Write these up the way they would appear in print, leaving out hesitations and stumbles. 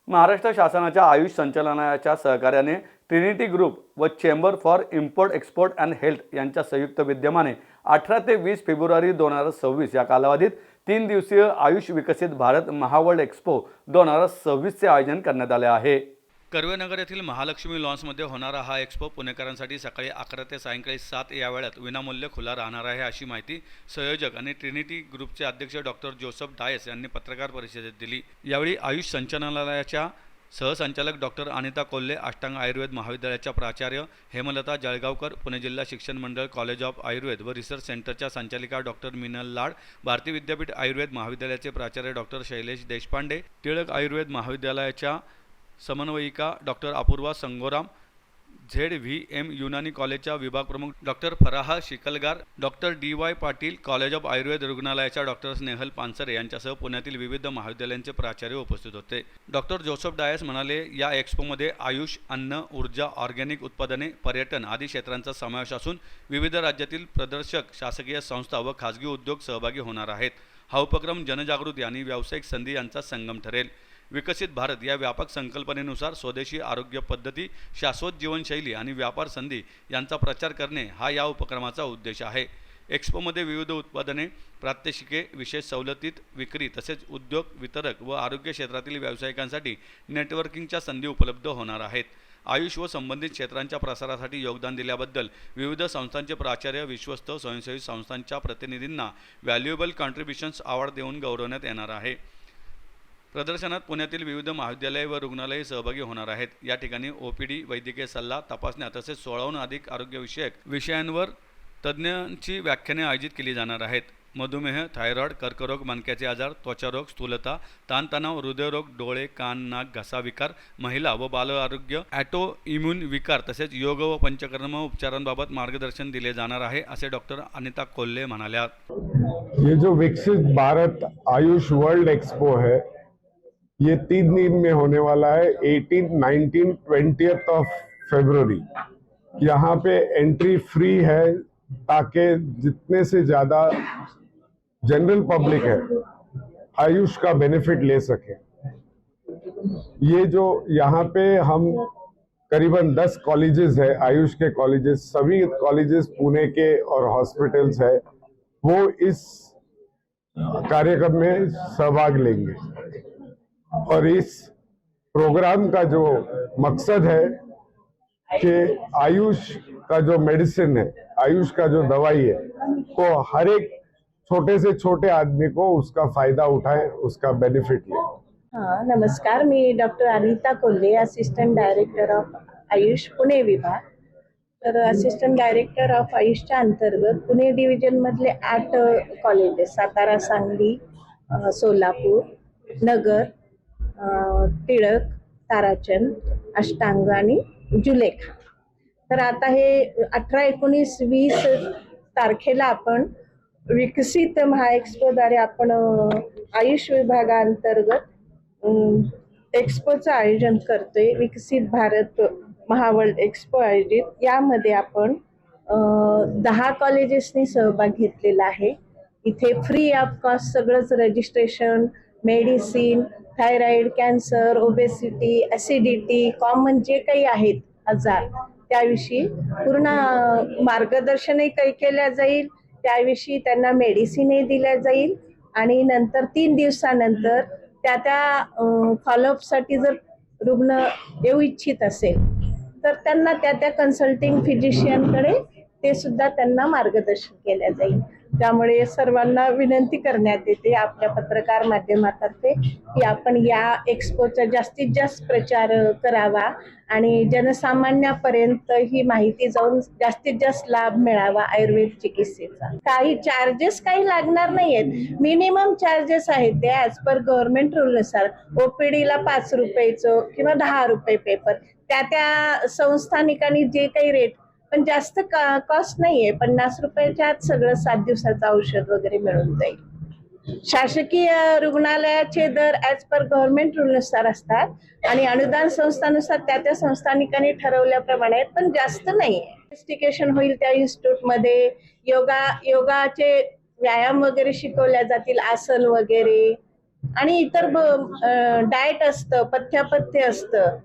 महाराष्ट्र शासनाच्या आयुष संचालनालयाच्या सहकार्याने ट्रिनिटी ग्रुप व chamber for import export and health यांच्या संयुक्त विद्यमाने 18 ते 20 फेब्रुवारी 2026 या कालावधीत 3 दिवसीय आयुष विकसित भारत महावर्ल्ड एक्सपो 2026 चे आयोजन करण्यात आले आहे। कर्वेनगर येथील महालक्ष्मी लॉन्समध्ये होणारा हा एक्सपो पुणेकरांसाठी सकाळी 11 ते सायंकाळी 7 या वेळात विनामूल्य खुला राहणार आहे, अशी माहिती संयोजक आणि ट्रिनिटी ग्रुपचे अध्यक्ष डॉक्टर जोसेफ डायस यांनी पत्रकार परिषदेत दिली। यावेळी आयुष संचालनालयाच्या सहसंचालक डॉक्टर अनिता कोल्हे, अष्टांग आयुर्वेद महाविद्यालयाच्या प्राचार्य हेमलता जळगावकर, पुणे जिल्हा शिक्षण मंडळ कॉलेज ऑफ आयुर्वेद व रिसर्च सेंटरच्या संचालिका डॉक्टर मीनल लाड, भारतीय विद्यापीठ आयुर्वेद महाविद्यालयाचे प्राचार्य डॉक्टर शैलेश देशपांडे, टिळक आयुर्वेद महाविद्यालयाच्या समन्वयिका डॉक्टर अपूर्वा संगोराम, ZVM युनानी कॉलेजच्या विभाग प्रमुख doctor Farah Shikalgar, doctor DY Patil, college of Ayurveda रुग्णालयाच्या डॉक्टर स्नेहल पानसरे यांच्यासह पुण्यातील विविध महाविद्यालयांचे प्राचार्य उपस्थित होते। डॉक्टर जोसेफ डायस म्हणाले, या एक्सपोमध्ये आयुष, अन्न, ऊर्जा, ऑर्गॅनिक उत्पादने, पर्यटन आदी क्षेत्रांचा समावेश असून विविध राज्यातील प्रदर्शक, शासकीय संस्था व खाजगी उद्योग सहभागी होणार आहेत। हा उपक्रम जनजागृती आणि व्यावसायिक संधी यांचा संगम ठरेल। विकसित भारत या व्यापक संकल्पनेनुसार स्वदेशी आरोग्य पद्धती, शाश्वत जीवनशैली आणि व्यापार संधी यांचा प्रचार करणे हा या उपक्रमाचा उद्देश आहे। एक्सपोमध्ये विविध उत्पादने, प्रात्यक्षिके, विशेष सवलतीत विक्री तसेच उद्योग, वितरक व आरोग्य क्षेत्रातील व्यावसायिकांसाठी नेटवर्किंगच्या संधी उपलब्ध होणार आहेत। आयुष व संबंधित क्षेत्रांच्या प्रसारासाठी योगदान दिल्याबद्दल विविध संस्थांचे प्राचार्य, विश्वस्त, स्वयंसेवी संस्थांच्या प्रतिनिधींना व्हॅल्युएबल कॉन्ट्रिब्युशन्स अवॉर्ड देऊन गौरवण्यात येणार आहे। प्रदर्शनात पुण्यातील विविध महाविद्यालये व रुग्णालये सहभागी होणार आहेत। या ठिकाणी OPD, वैद्यकीय सल्ला, तपासण्या तसेच 16हून अधिक आरोग्यविषयक विषयांवर तज्ज्ञांची व्याख्याने आयोजित केली जाणार आहेत। मधुमेह, थायरॉइड, कर्करोग, मणक्याचे आजार, त्वचारोग, स्थूलता, ताणतणाव, हृदयरोग, डोळे, कान, नाक, घसा विकार, महिला व बाल आरोग्य, ऑटो इम्यून विकार तसेच योग व पंचकर्म उपचारांबाबत मार्गदर्शन दिले जाणार आहे, असे डॉक्टर अनिता कोल्हे म्हणाल्या। ये जो विकसित भारत आयुष वर्ल्ड एक्सपो है, ये 3 दिन में होने वाला है, 18, 19, 20 फरवरी। यहाँ पे एंट्री फ्री है ताकि जितने से ज़्यादा जनरल पब्लिक है आयुष का बेनिफिट ले सके। ये जो यहाँ पे हम करीबन 10 कॉलेजेस है, आयुष के कॉलेजेस, सभी कॉलेजेस पुणे के और हॉस्पिटल्स है, वो इस कार्यक्रम में सहभाग लेंगे। और इस प्रोग्राम का जो मकसद है कि आयुष का जो मेडिसिन है, आयुष का जो दवाई है, तो हर एक छोटे से छोटे आदमी को उसका फायदा उठाए, उसका बेनिफिट ले। हाँ, नमस्कार, मी doctor Anita Kolhe, assistant director of AYUSH Pune विभाग। तर असिस्टंट डायरेक्टर ऑफ आयुषच्या अंतर्गत पुणे डिव्हिजन मधले 8 कॉलेजेस, सातारा, सांगली, सोलापूर, नगर, टिळक, ताराचंद, अष्टांग आणि जुलेखा। तर आता हे 18, 19, 20 तारखेला आपण विकसित महाएक्सपोद्वारे आपण आयुष विभागांतर्गत एक्सपोचं आयोजन करतोय। विकसित भारत महावर्ल्ड एक्सपो आयोजित यामध्ये आपण 10 कॉलेजेसनी सहभाग घेतलेला आहे। इथे फ्री ऑफ कॉस्ट सगळंच registration, medicine, thyroid, cancer, obesity, acidity, common जे काही आहेत आजार त्याविषयी पूर्ण मार्गदर्शनही केल्या जाईल, त्याविषयी त्यांना मेडिसिनही दिल्या जाईल आणि नंतर 3 दिवसानंतर त्या फॉलोअपसाठी जर रुग्ण येऊ इच्छित असेल तर त्यांना त्या कन्सल्टिंग फिजिशियनकडे ते सुद्धा त्यांना मार्गदर्शन केल्या जाईल। त्यामुळे सर्वांना विनंती करण्यात येते आपल्या पत्रकार माध्यमातर्फे की आपण या एक्सपोचा जास्तीत जास्त प्रचार करावा आणि जनसामान्यापर्यंत ही माहिती जाऊन जास्तीत जास्त लाभ मिळावा आयुर्वेद चिकित्सेचा। काही चार्जेस काही लागणार नाहीयेत, मिनिमम चार्जेस आहेत ते ॲज पर गव्हर्नमेंट रूलनुसार। OPDला 5 रुपयाचं किंवा 10 रुपये पेपर, त्या संस्थानिकांनी जे काही रेट, पण जास्त कॉस्ट नाहीये। 50 रुपयाच्या आत सगळं 7 दिवसाचं औषध वगैरे मिळून जाईल। शासकीय रुग्णालयाचे दर ॲज पर गव्हर्नमेंट रूलनुसार असतात आणि अनुदान संस्थानुसार त्या संस्थानिकांनी ठरवल्याप्रमाणे आहेत, पण जास्त नाहीये। इन्व्हेस्टिगेशन होईल त्या इन्स्टिट्यूटमध्ये, योगाचे व्यायाम वगैरे शिकवल्या जातील, आसन वगैरे, आणि इतर डाएट असतं, पथ्यापथ्य असतं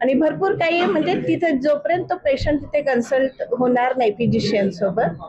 आणि भरपूर काही म्हणजे तिथे जोपर्यंत पेशंट तिथे कन्सल्ट होणार नाही फिजिशियन सोबत